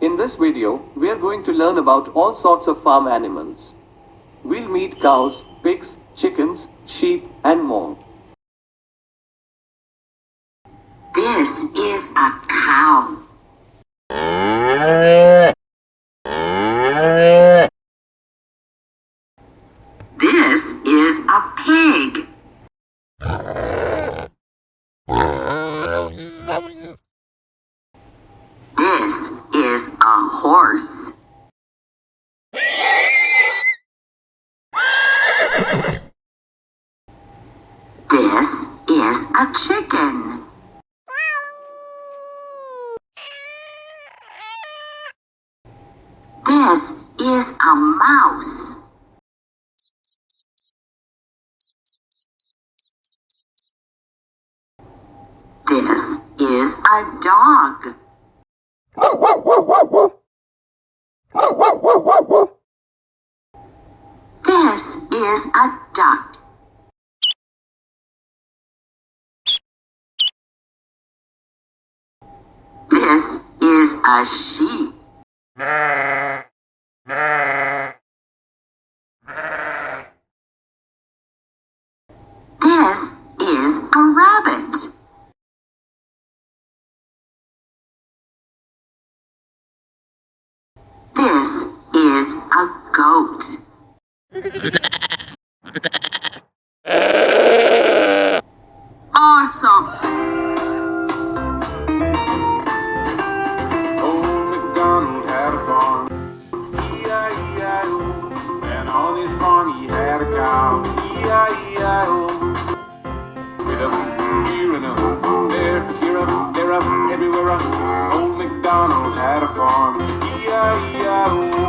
In this video, we are going to learn about all sorts of farm animals. We'll meet cows, pigs, chickens, sheep, and more. This is a cow. This is a pig. This is a horse. This is a chicken. This is a mouse. This is a dog. This is a duck. This is a sheep. This is a rabbit. This is a goat. Awesome! Old MacDonald had a farm, E-I-E-I-O. And on his farm he had a cow, E-I-E-I-O. With a here and a there, everywhere. Old MacDonald had a farm, E-I-E-I-O.